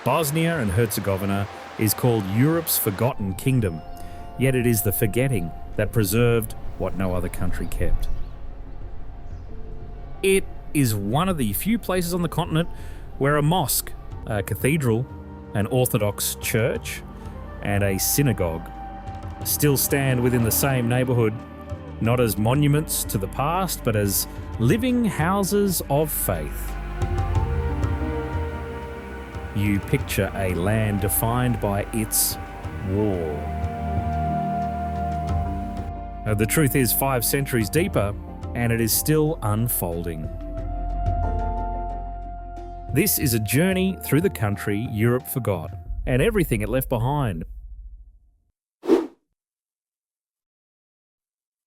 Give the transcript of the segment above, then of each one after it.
Bosnia and Herzegovina is called Europe's forgotten kingdom, yet it is the forgetting that preserved what no other country kept. It is one of the few places on the continent where a mosque, a cathedral, an Orthodox church, and a synagogue still stand within the same neighbourhood, not as monuments to the past, but as living houses of faith. You picture a land defined by its war. The truth is 5 centuries deeper, and it is still unfolding. This is a journey through the country Europe forgot, and everything it left behind.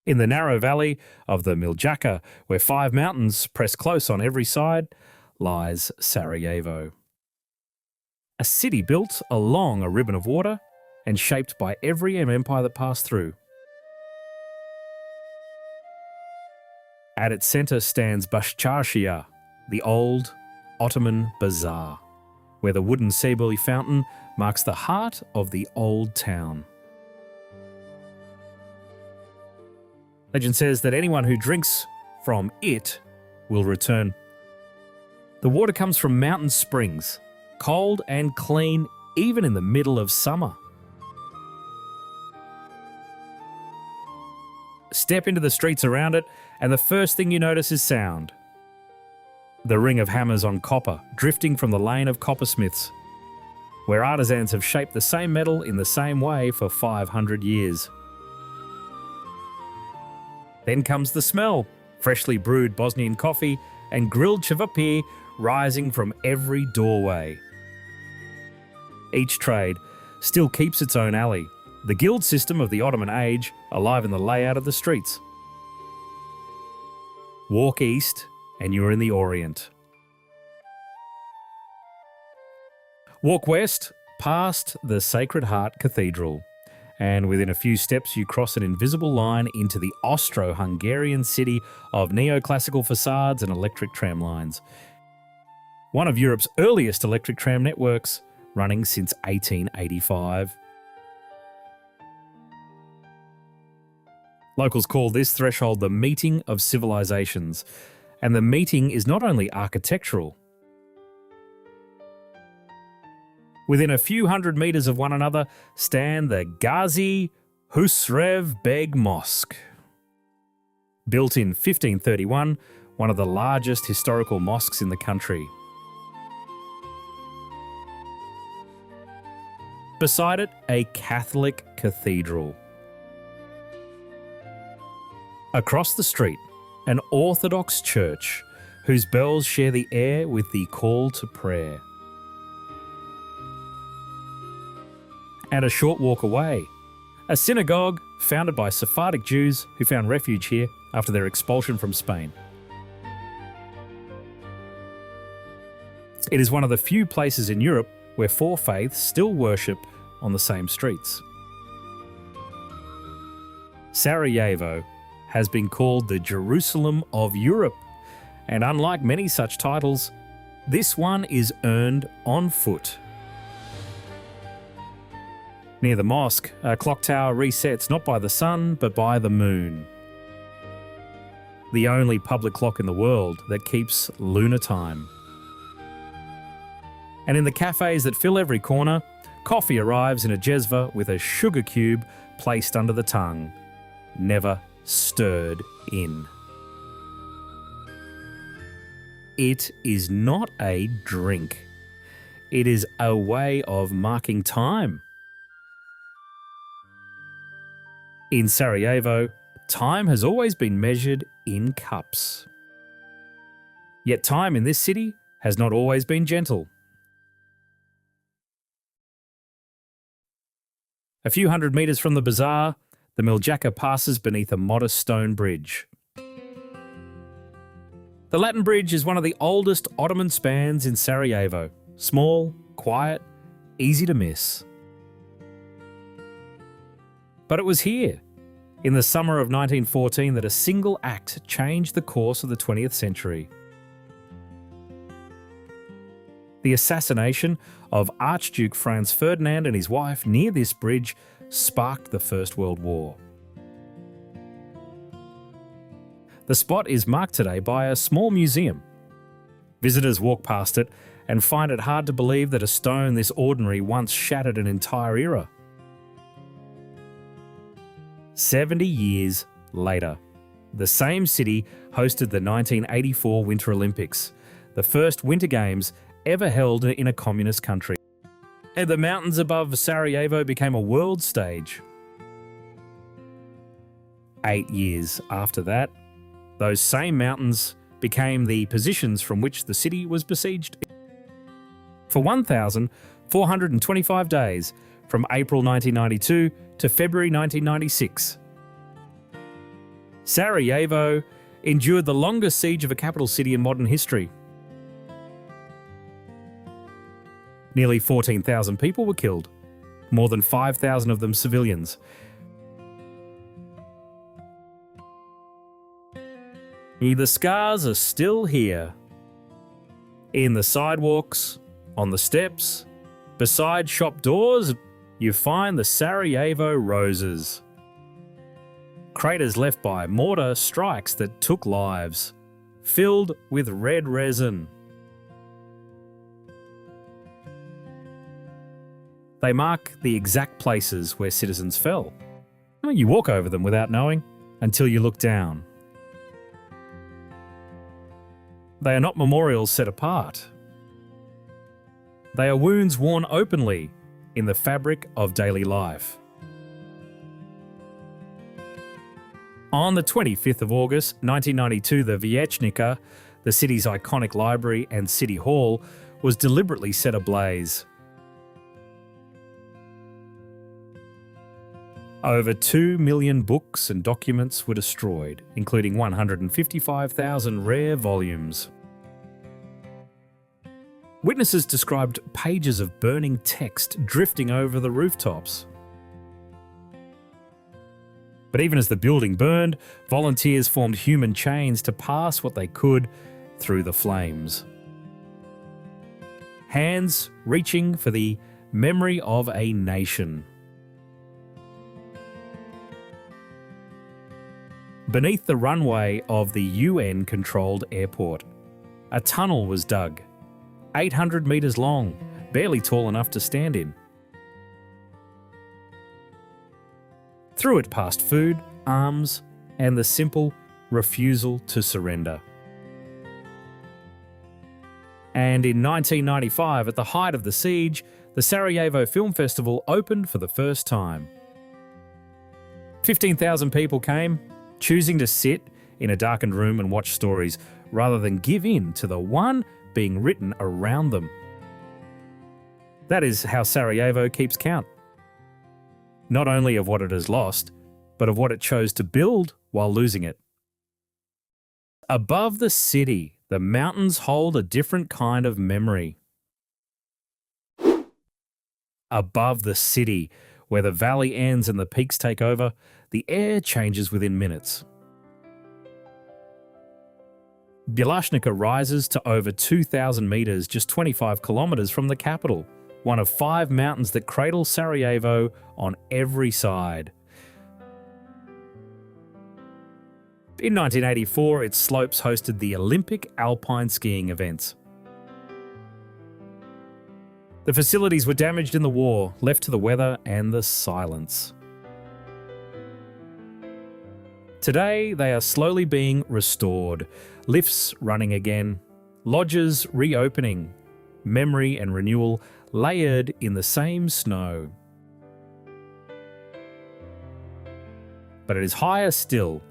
In the narrow valley of the Miljacka, where 5 mountains press close on every side, lies Sarajevo. A city built along a ribbon of water and shaped by every empire that passed through. At its centre stands Basharshia, the old Ottoman bazaar, where the wooden Sebeli fountain marks the heart of the old town. Legend says that anyone who drinks from it will return. The water comes from mountain springs, cold and clean even in the middle of summer. Step into the streets around it, and the first thing you notice is sound. The ring of hammers on copper drifting from the lane of coppersmiths, where artisans have shaped the same metal in the same way for 500 years. Then comes the smell, freshly brewed Bosnian coffee and grilled chivapir rising from every doorway. Each trade still keeps its own alley, the guild system of the Ottoman age alive in the layout of the streets. Walk east and you're in the Orient. Walk west past the Sacred Heart Cathedral, and within a few steps you cross an invisible line into the Austro-Hungarian city of neoclassical facades and electric tram lines. One of Europe's earliest electric tram networks, running since 1885. Locals call this threshold the meeting of civilizations, and the meeting is not only architectural. Within a few hundred metres of one another stand the Gazi Husrev Beg Mosque. Built in 1531, one of the largest historical mosques in the country. Beside it, a Catholic cathedral. Across the street, an Orthodox church whose bells share the air with the call to prayer. And a short walk away, a synagogue founded by Sephardic Jews who found refuge here after their expulsion from Spain. It is one of the few places in Europe where 4 faiths still worship on the same streets. Sarajevo has been called the Jerusalem of Europe, and unlike many such titles, this one is earned on foot. Near the mosque, a clock tower resets not by the sun, but by the moon. The only public clock in the world that keeps lunar time. And in the cafes that fill every corner, coffee arrives in a jezva with a sugar cube placed under the tongue, never stirred in. It is not a drink. It is a way of marking time. In Sarajevo, time has always been measured in cups. Yet time in this city has not always been gentle. A few hundred metres from the bazaar, the Miljacka passes beneath a modest stone bridge. The Latin Bridge is one of the oldest Ottoman spans in Sarajevo. Small, quiet, easy to miss. But it was here, in the summer of 1914, that a single act changed the course of the 20th century. The assassination of Archduke Franz Ferdinand and his wife near this bridge sparked the First World War. The spot is marked today by a small museum. Visitors walk past it and find it hard to believe that a stone this ordinary once shattered an entire era. 70 years later, the same city hosted the 1984 Winter Olympics, the first Winter Games ever held in a communist country. And the mountains above Sarajevo became a world stage. 8 years after that, those same mountains became the positions from which the city was besieged. For 1,425 days, from April 1992 to February 1996. Sarajevo endured the longest siege of a capital city in modern history. Nearly 14,000 people were killed, more than 5,000 of them civilians. The scars are still here. In the sidewalks, on the steps, beside shop doors, you find the Sarajevo roses. Craters left by mortar strikes that took lives, filled with red resin. They mark the exact places where citizens fell. You walk over them without knowing until you look down. They are not memorials set apart. They are wounds worn openly in the fabric of daily life. On the 25th of August 1992, the Vijećnica, the city's iconic library and city hall, was deliberately set ablaze. Over 2 million books and documents were destroyed, including 155,000 rare volumes. Witnesses described pages of burning text drifting over the rooftops. But even as the building burned, volunteers formed human chains to pass what they could through the flames. Hands reaching for the memory of a nation. Beneath the runway of the UN-controlled airport, a tunnel was dug, 800 metres long, barely tall enough to stand in. Through it passed food, arms, and the simple refusal to surrender. And in 1995, at the height of the siege, the Sarajevo Film Festival opened for the first time. 15,000 people came, choosing to sit in a darkened room and watch stories, rather than give in to the one being written around them. That is how Sarajevo keeps count. Not only of what it has lost, but of what it chose to build while losing it. Above the city, the mountains hold a different kind of memory. Above the city, where the valley ends and the peaks take over, the air changes within minutes. Vijećnica rises to over 2,000 metres, just 25 kilometres from the capital, one of 5 mountains that cradle Sarajevo on every side. In 1984, its slopes hosted the Olympic alpine skiing events. The facilities were damaged in the war, left to the weather and the silence. Today, they are slowly being restored, lifts running again, lodges reopening, memory and renewal layered in the same snow. But it is higher still,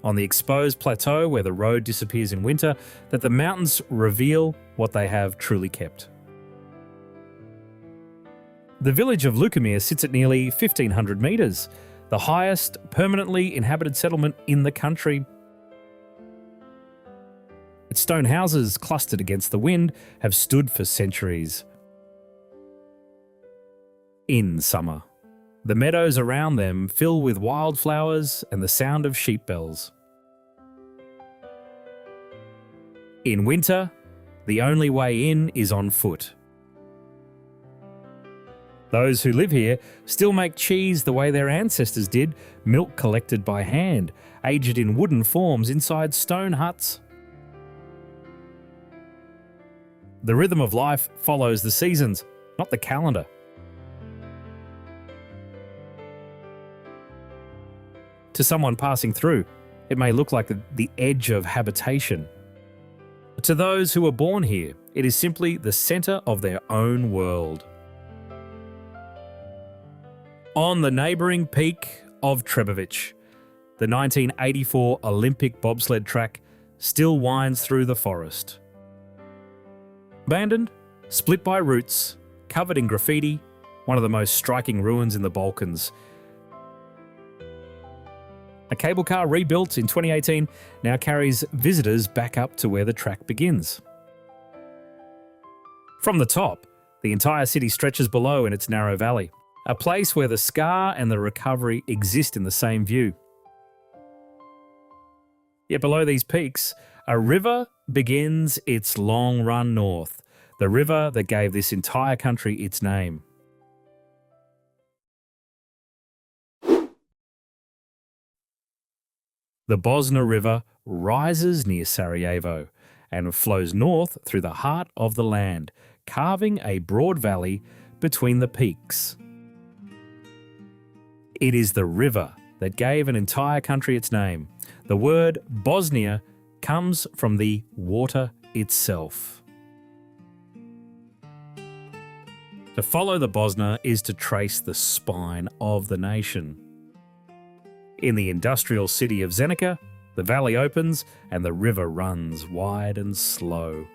on the exposed plateau where the road disappears in winter, that the mountains reveal what they have truly kept. The village of Lukamir sits at nearly 1,500 metres, the highest permanently inhabited settlement in the country. Its stone houses, clustered against the wind, have stood for centuries. In summer, the meadows around them fill with wildflowers and the sound of sheep bells. In winter, the only way in is on foot, Those who live here still make cheese the way their ancestors did, milk collected by hand, aged in wooden forms inside stone huts. The rhythm of life follows the seasons, not the calendar. To someone passing through, it may look like the edge of habitation. To those who are born here, it is simply the centre of their own world. On the neighbouring peak of Trebević, the 1984 Olympic bobsled track still winds through the forest. Abandoned, split by roots, covered in graffiti, one of the most striking ruins in the Balkans. A cable car rebuilt in 2018 now carries visitors back up to where the track begins. From the top, the entire city stretches below in its narrow valley, a place where the scar and the recovery exist in the same view. Yet below these peaks, a river begins its long run north, the river that gave this entire country its name. The Bosna River rises near Sarajevo and flows north through the heart of the land, carving a broad valley between the peaks. It is the river that gave an entire country its name. The word Bosnia comes from the water itself. To follow the Bosna is to trace the spine of the nation. In the industrial city of Zenica, the valley opens and the river runs wide and slow.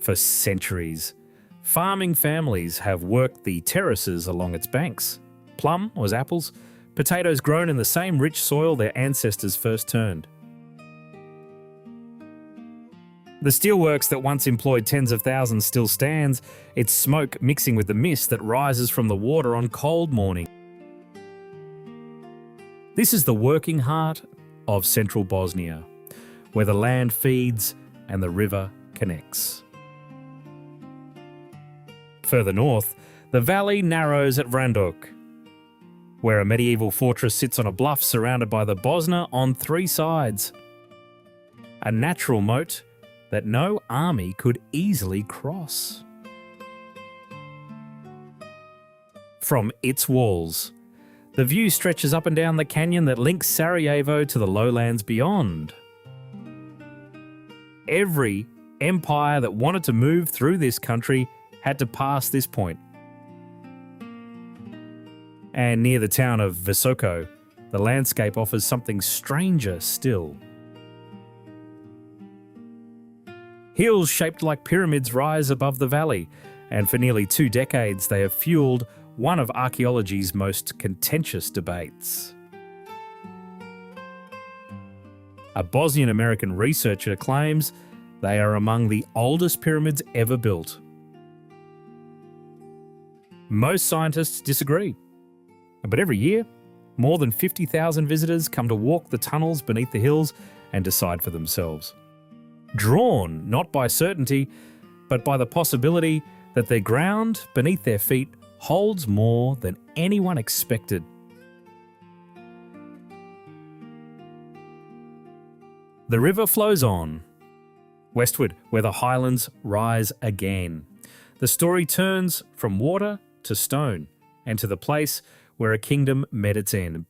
For centuries, farming families have worked the terraces along its banks. Plum was apples, potatoes grown in the same rich soil their ancestors first turned. The steelworks that once employed tens of thousands still stands, its smoke mixing with the mist that rises from the water on cold mornings. This is the working heart of central Bosnia, where the land feeds and the river connects. Further north, the valley narrows at Vrandok, where a medieval fortress sits on a bluff surrounded by the Bosna on three sides. A natural moat that no army could easily cross. From its walls, the view stretches up and down the canyon that links Sarajevo to the lowlands beyond. Every empire that wanted to move through this country had to pass this point. And near the town of Visoko, the landscape offers something stranger still. Hills shaped like pyramids rise above the valley, and for nearly 2 decades they have fueled one of archaeology's most contentious debates. A Bosnian American researcher claims they are among the oldest pyramids ever built. Most scientists disagree, but every year, more than 50,000 visitors come to walk the tunnels beneath the hills and decide for themselves. Drawn not by certainty, but by the possibility that the ground beneath their feet holds more than anyone expected. The river flows on, westward where the highlands rise again. The story turns from water to stone and to the place where a kingdom met its end.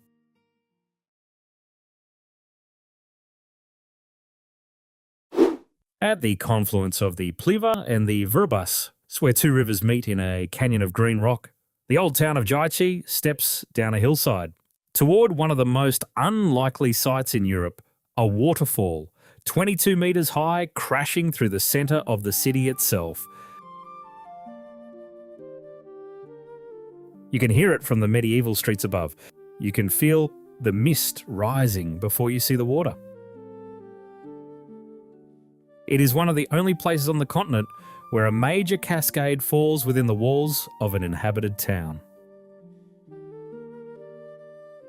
At the confluence of the Pliva and the Vrbas, where two rivers meet in a canyon of green rock, the old town of Jajce steps down a hillside toward one of the most unlikely sights in Europe, a waterfall, 22 metres high, crashing through the centre of the city itself. You can hear it from the medieval streets above. You can feel the mist rising before you see the water. It is one of the only places on the continent where a major cascade falls within the walls of an inhabited town.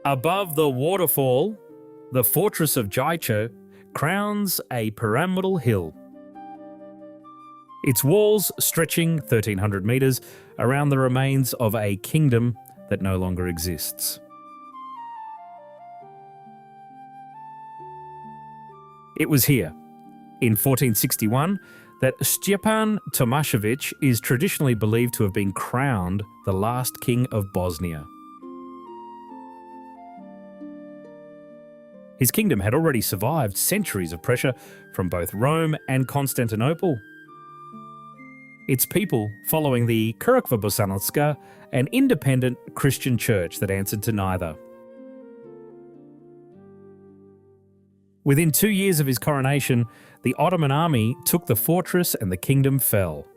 Above the waterfall, the fortress of Jajce crowns a pyramidal hill. its walls stretching 1,300 metres around the remains of a kingdom that no longer exists. It was here, in 1461, that Stjepan Tomašević is traditionally believed to have been crowned the last king of Bosnia. His kingdom had already survived centuries of pressure from both Rome and Constantinople. Its people following the Crkva Bosanska, an independent Christian church that answered to neither. Within 2 years of his coronation, the Ottoman army took the fortress and the kingdom fell.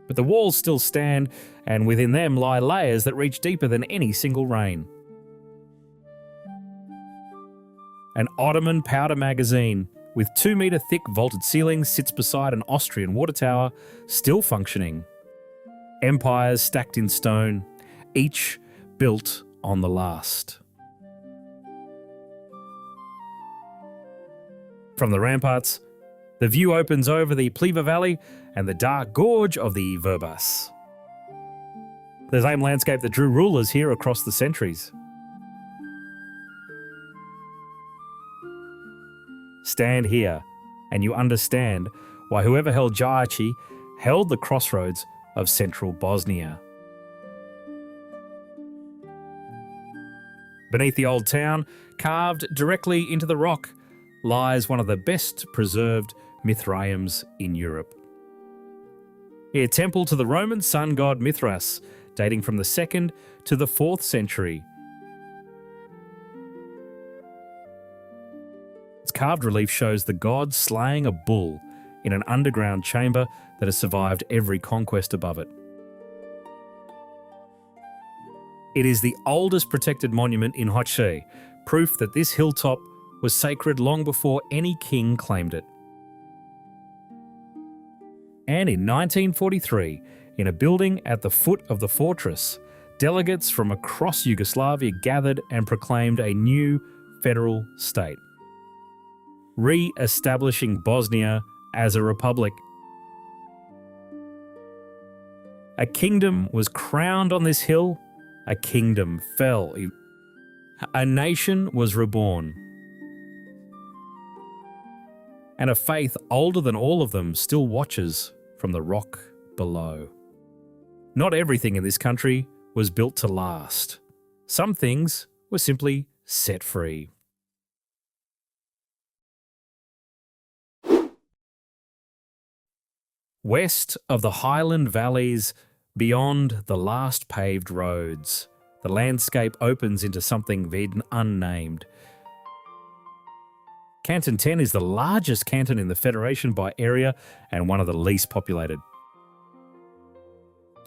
But the walls still stand, and within them lie layers that reach deeper than any single rain. An Ottoman powder magazine with 2-metre thick vaulted ceilings sits beside an Austrian water tower, still functioning. Empires stacked in stone, each built on the last. From the ramparts, the view opens over the Pliva Valley and the dark gorge of the Vrbas. The same landscape that drew rulers here across the centuries. Stand here, and you understand why whoever held Jajic held the crossroads of central Bosnia. Beneath the old town, carved directly into the rock, lies one of the best preserved Mithraims in Europe. A temple to the Roman sun god Mithras, dating from the 2nd to the 4th century. Its carved relief shows the god slaying a bull in an underground chamber that has survived every conquest above it. It is the oldest protected monument in Hoce, proof that this hilltop was sacred long before any king claimed it. And in 1943, in a building at the foot of the fortress, delegates from across Yugoslavia gathered and proclaimed a new federal state, re-establishing Bosnia as a republic. A kingdom was crowned on this hill, a kingdom fell. A nation was reborn. And a faith older than all of them still watches from the rock below. Not everything in this country was built to last. Some things were simply set free. West of the highland valleys, beyond the last paved roads, the landscape opens into something then unnamed. Canton 10 is the largest canton in the Federation by area and one of the least populated.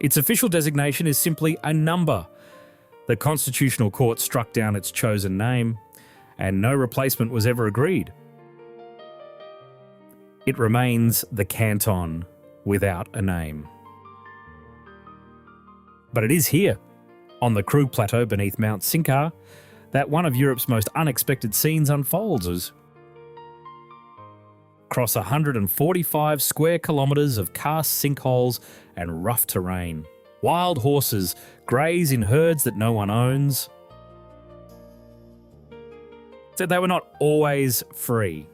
Its official designation is simply a number. The Constitutional Court struck down its chosen name, and no replacement was ever agreed. It remains the canton without a name. But it is here, on the Krug Plateau beneath Mount Sincar, that one of Europe's most unexpected scenes unfolds as across 145 square kilometres of karst sinkholes and rough terrain. Wild horses graze in herds that no one owns. So they were not always free.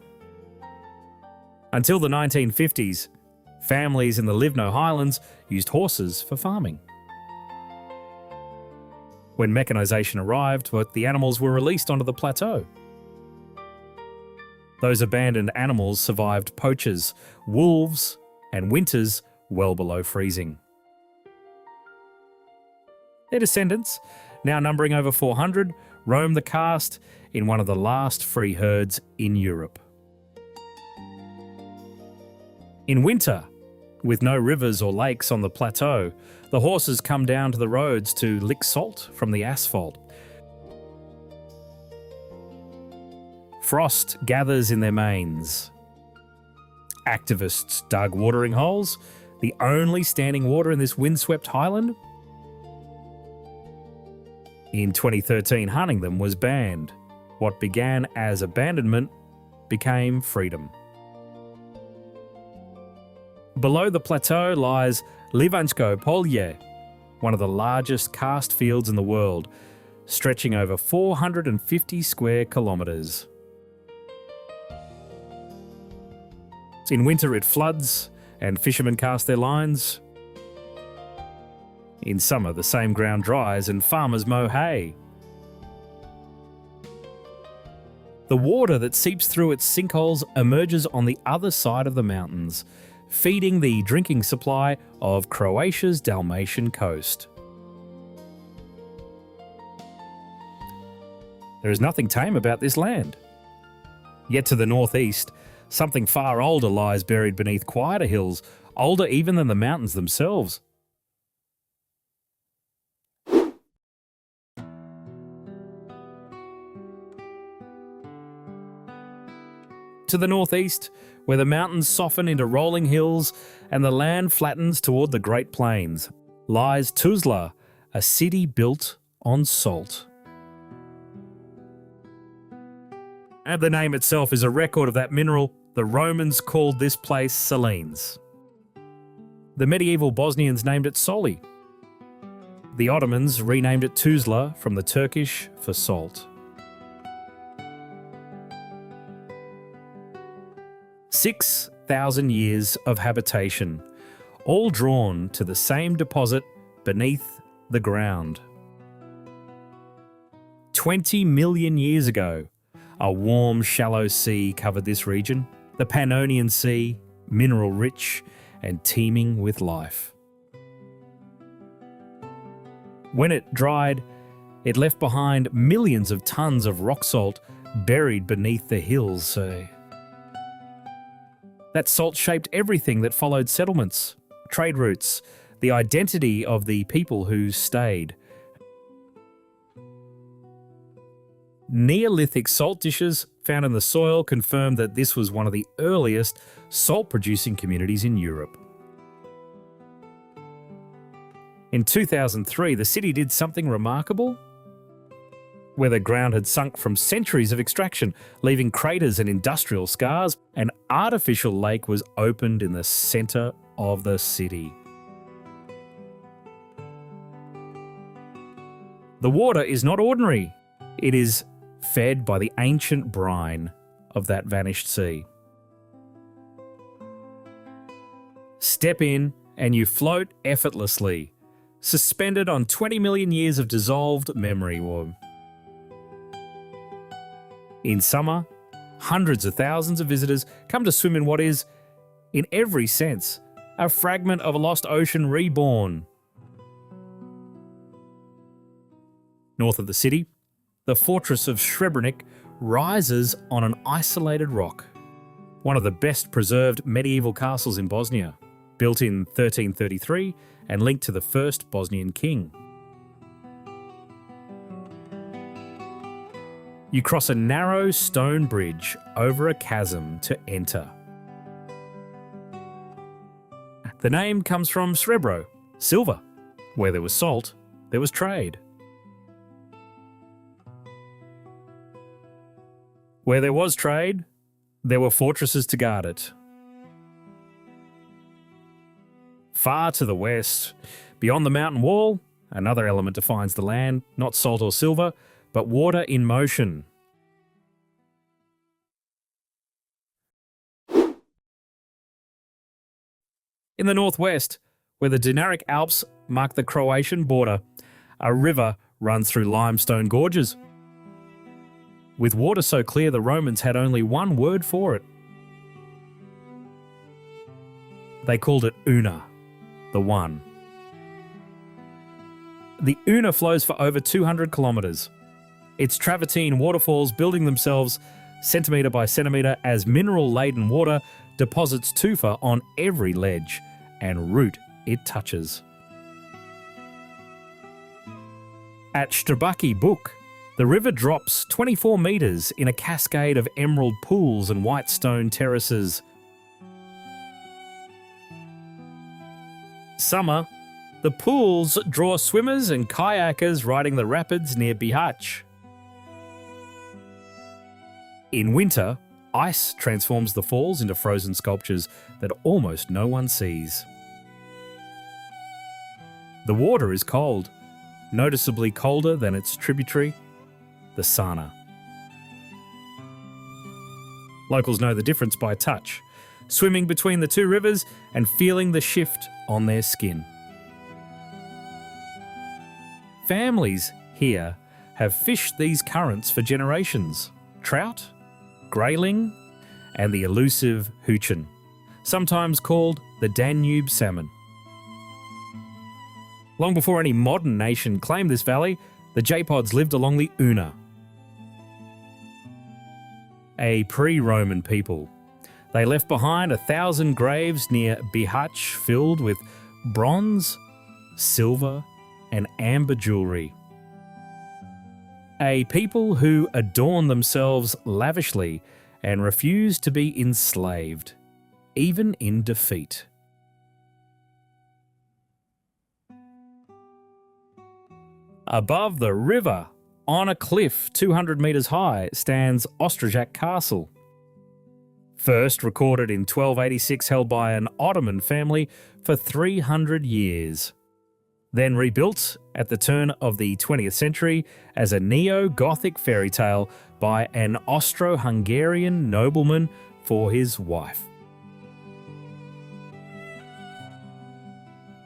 Until the 1950s, families in the Livno highlands used horses for farming. When mechanisation arrived, the animals were released onto the plateau. Those abandoned animals survived poachers, wolves, and winters well below freezing. Their descendants, now numbering over 400, roam the karst in one of the last free herds in Europe. In winter, with no rivers or lakes on the plateau, the horses come down to the roads to lick salt from the asphalt. Frost gathers in their manes. Activists dug watering holes, the only standing water in this windswept highland. In 2013, hunting them was banned. What began as abandonment became freedom. Below the plateau lies Livno polje, one of the largest karst fields in the world, stretching over 450 square kilometres. In winter it floods and fishermen cast their lines. In summer the same ground dries and farmers mow hay. The water that seeps through its sinkholes emerges on the other side of the mountains, feeding the drinking supply of Croatia's Dalmatian coast. There is nothing tame about this land. Yet to the northeast, something far older lies buried beneath quieter hills, older even than the mountains themselves. To the northeast, where the mountains soften into rolling hills and the land flattens toward the Great Plains, lies Tuzla, a city built on salt. And the name itself is a record of that mineral. The Romans called this place Salines. The medieval Bosnians named it Soli. The Ottomans renamed it Tuzla from the Turkish for salt. 6,000 years of habitation, all drawn to the same deposit beneath the ground. 20 million years ago, a warm, shallow sea covered this region, the Pannonian Sea, mineral-rich and teeming with life. When it dried, it left behind millions of tons of rock salt buried beneath the hills. That salt shaped everything that followed settlements, trade routes, the identity of the people who stayed. Neolithic salt dishes found in the soil confirm that this was one of the earliest salt-producing communities in Europe. In 2003, the city did something remarkable. Where the ground had sunk from centuries of extraction, leaving craters and industrial scars, an artificial lake was opened in the centre of the city. The water is not ordinary. It is fed by the ancient brine of that vanished sea. Step in and you float effortlessly, suspended on 20 million years of dissolved memory. In summer, hundreds of thousands of visitors come to swim in what is, in every sense, a fragment of a lost ocean reborn. North of the city, the fortress of Srebrenik rises on an isolated rock, one of the best preserved medieval castles in Bosnia, built in 1333 and linked to the first Bosnian king. You cross a narrow stone bridge over a chasm to enter. The name comes from Srebro, silver. Where there was salt, there was trade. Where there was trade, there were fortresses to guard it. Far to the west, beyond the mountain wall, another element defines the land, not salt or silver, but water in motion. In the northwest, where the Dinaric Alps mark the Croatian border, a river runs through limestone gorges. With water so clear, the Romans had only one word for it. They called it Una, the one. The Una flows for over 200 kilometres. Its travertine waterfalls building themselves centimetre by centimetre as mineral-laden water deposits tufa on every ledge and root it touches. At Strbaki Buk, the river drops 24 metres in a cascade of emerald pools and white stone terraces. Summer, the pools draw swimmers and kayakers riding the rapids near Bihać. In winter, Ice transforms the falls into frozen sculptures that almost no one sees. The water is cold, noticeably colder than its tributary, the Sana. Locals know the difference by touch, swimming between the two rivers and feeling the shift on their skin. Families here have fished these currents for generations. Trout, grayling, and the elusive hoochin, sometimes called the Danube salmon. Long before any modern nation claimed this valley, the Japods lived along the Una, a pre-Roman people. They left behind 1,000 graves near Bihać filled with bronze, silver, and amber jewellery. A people who adorn themselves lavishly and refuse to be enslaved, even in defeat. Above the river, on a cliff 200 metres high, stands Ostrajac Castle. First recorded in 1286, held by an Ottoman family for 300 years. Then rebuilt at the turn of the 20th century as a neo-Gothic fairy tale by an Austro-Hungarian nobleman for his wife.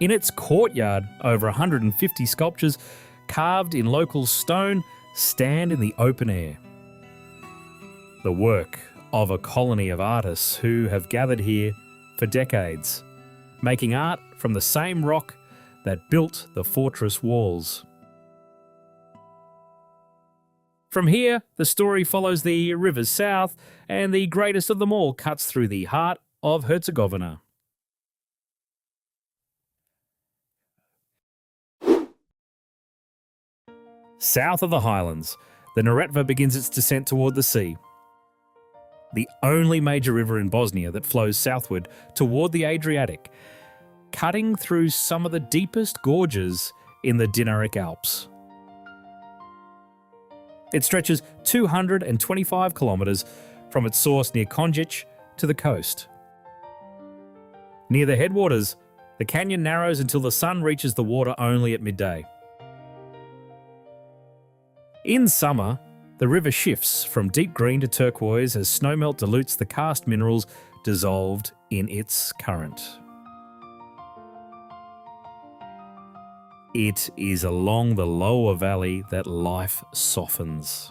In its courtyard, over 150 sculptures carved in local stone stand in the open air. The work of a colony of artists who have gathered here for decades, making art from the same rock that built the fortress walls. From here, the story follows the rivers south, and the greatest of them all cuts through the heart of Herzegovina. South of the highlands, the Neretva begins its descent toward the sea. The only major river in Bosnia that flows southward toward the Adriatic, cutting through some of the deepest gorges in the Dinaric Alps. It stretches 225 kilometres from its source near Konjic to the coast. Near the headwaters, the canyon narrows until the sun reaches the water only at midday. In summer, the river shifts from deep green to turquoise as snowmelt dilutes the karst minerals dissolved in its current. It is along the lower valley that life softens.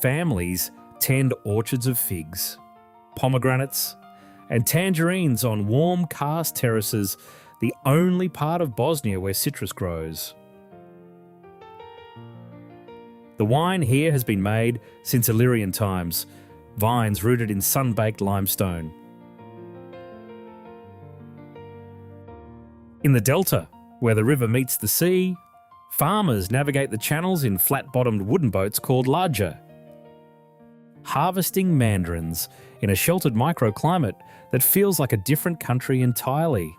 Families tend orchards of figs, pomegranates, and tangerines on warm karst terraces, the only part of Bosnia where citrus grows. The wine here has been made since Illyrian times, vines rooted in sun-baked limestone. In the delta, where the river meets the sea, farmers navigate the channels in flat-bottomed wooden boats called laja, harvesting mandarins in a sheltered microclimate that feels like a different country entirely.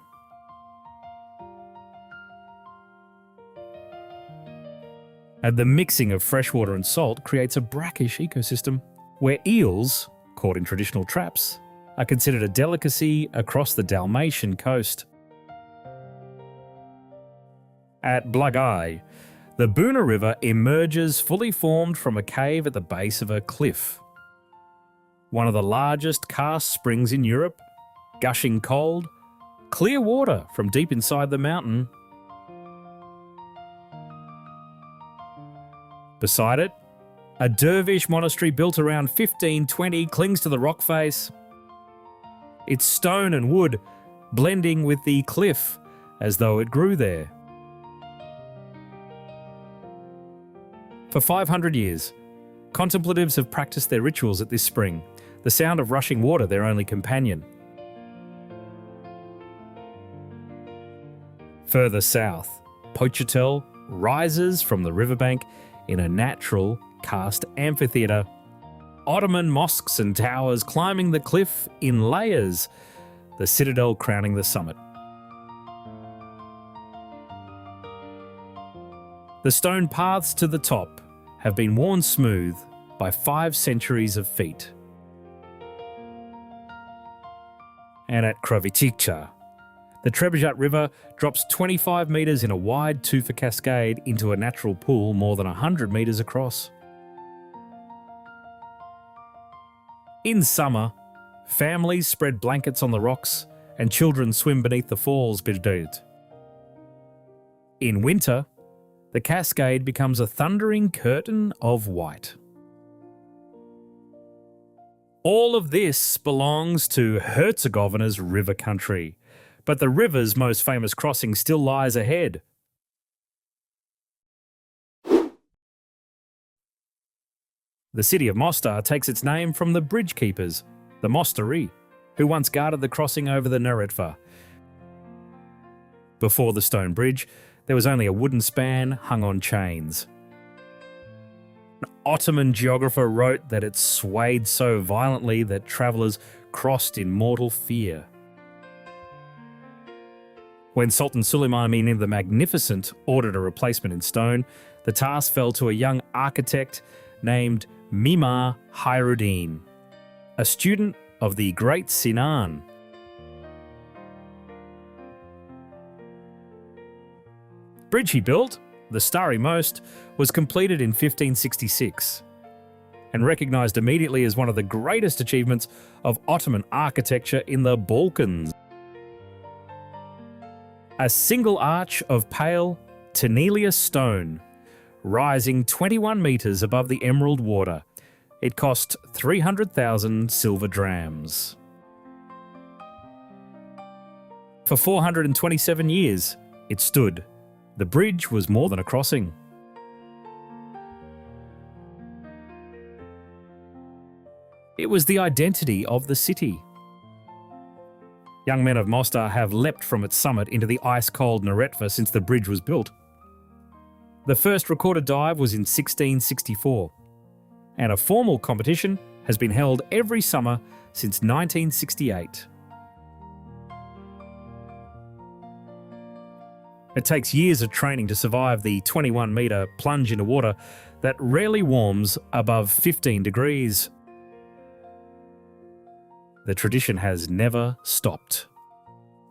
And the mixing of freshwater and salt creates a brackish ecosystem where eels, caught in traditional traps, are considered a delicacy across the Dalmatian coast. At Blagaj, the Buna River emerges fully formed from a cave at the base of a cliff. One of the largest karst springs in Europe, gushing cold, clear water from deep inside the mountain. Beside it, a dervish monastery built around 1520 clings to the rock face. Its stone and wood blending with the cliff as though it grew there. For 500 years, contemplatives have practiced their rituals at this spring, the sound of rushing water their only companion. Further south, Pochatel rises from the riverbank in a natural karst amphitheatre. Ottoman mosques and towers climbing the cliff in layers, the citadel crowning the summit. The stone paths to the top have been worn smooth by 5 centuries of feet. And at Krovitica, the Trebujat River drops 25 metres in a wide Tufa cascade into a natural pool more than 100 metres across. In summer, families spread blankets on the rocks and children swim beneath the falls Birdut. In winter, the cascade becomes a thundering curtain of white. All of this belongs to Herzegovina's river country, but the river's most famous crossing still lies ahead. The city of Mostar takes its name from the bridge keepers, the Mostari, who once guarded the crossing over the Neretva. Before the stone bridge, there was only a wooden span hung on chains. An Ottoman geographer wrote that it swayed so violently that travellers crossed in mortal fear. When Sultan Suleiman the Magnificent ordered a replacement in stone, the task fell to a young architect named Mimar Khairuddin, a student of the great Sinan. Bridge he built, the Starry Most, was completed in 1566 and recognised immediately as one of the greatest achievements of Ottoman architecture in the Balkans. A single arch of pale Tenelius stone, rising 21 metres above the emerald water. It cost 300,000 silver drams. For 427 years, it stood. The bridge was more than a crossing. It was the identity of the city. Young men of Mostar have leapt from its summit into the ice-cold Neretva since the bridge was built. The first recorded dive was in 1664, and a formal competition has been held every summer since 1968. It takes years of training to survive the 21-metre plunge into water that rarely warms above 15 degrees. The tradition has never stopped.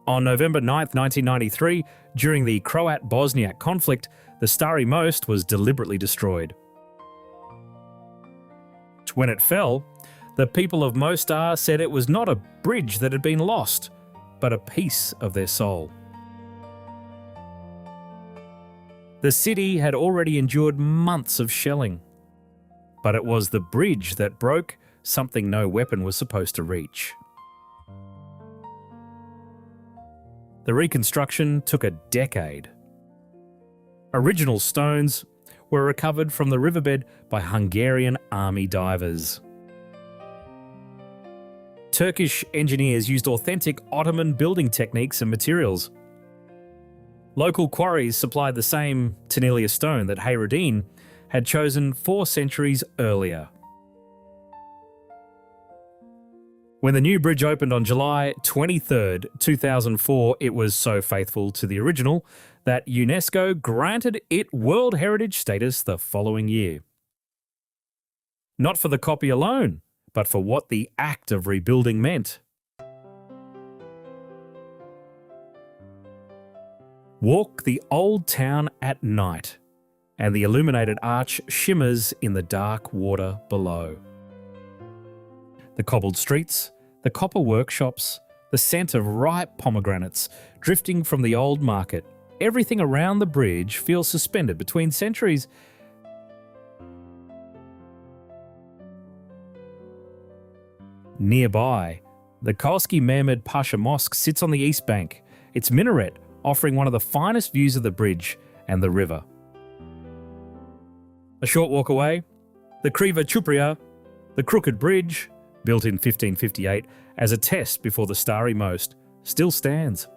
On November 9, 1993, during the Croat-Bosniak conflict, the Starry Most was deliberately destroyed. When it fell, the people of Mostar said it was not a bridge that had been lost, but a piece of their soul. The city had already endured months of shelling, but it was the bridge that broke something no weapon was supposed to reach. The reconstruction took a decade. Original stones were recovered from the riverbed by Hungarian army divers. Turkish engineers used authentic Ottoman building techniques and materials. Local quarries supplied the same Tenelius stone that Khairuddin had chosen 4 centuries earlier. When the new bridge opened on July 23, 2004, it was so faithful to the original that UNESCO granted it World Heritage status the following year. Not for the copy alone, but for what the act of rebuilding meant. Walk the old town at night, and the illuminated arch shimmers in the dark water below. The cobbled streets, the copper workshops, the scent of ripe pomegranates drifting from the old market, everything around the bridge feels suspended between centuries. Nearby, the Koski Mehmed Pasha Mosque sits on the east bank, its minaret offering one of the finest views of the bridge and the river. A short walk away, the Kriva Chupria, the Crooked Bridge, built in 1558 as a test before the Starry Most, still stands.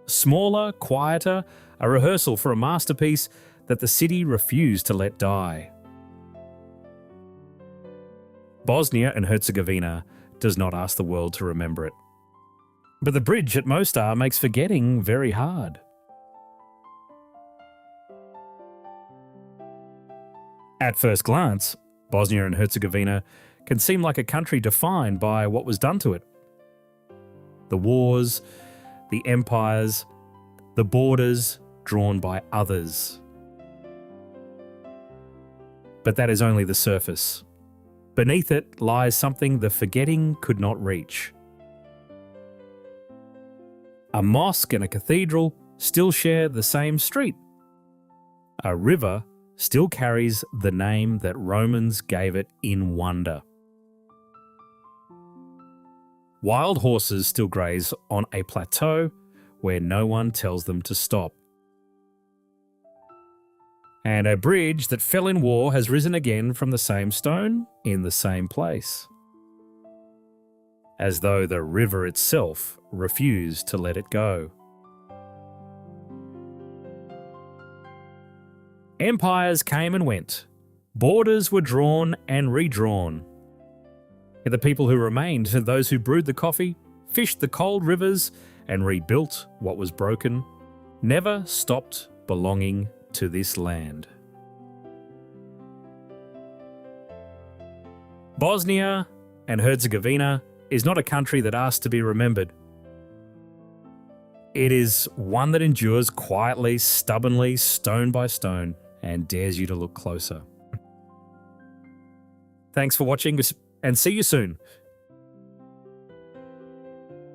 Smaller, quieter, a rehearsal for a masterpiece that the city refused to let die. Bosnia and Herzegovina does not ask the world to remember it. But the bridge at Mostar makes forgetting very hard. At first glance, Bosnia and Herzegovina can seem like a country defined by what was done to it. The wars, the empires, the borders drawn by others. But that is only the surface. Beneath it lies something the forgetting could not reach. A mosque and a cathedral still share the same street. A river still carries the name that Romans gave it in wonder. Wild horses still graze on a plateau where no one tells them to stop. And a bridge that fell in war has risen again from the same stone in the same place. As though the river itself refused to let it go. Empires came and went. Borders were drawn and redrawn. Yet the people who remained, those who brewed the coffee, fished the cold rivers, and rebuilt what was broken, never stopped belonging to this land. Bosnia and Herzegovina is not a country that asks to be remembered. It is one that endures quietly, stubbornly, stone by stone, and dares you to look closer. Thanks for watching, and see you soon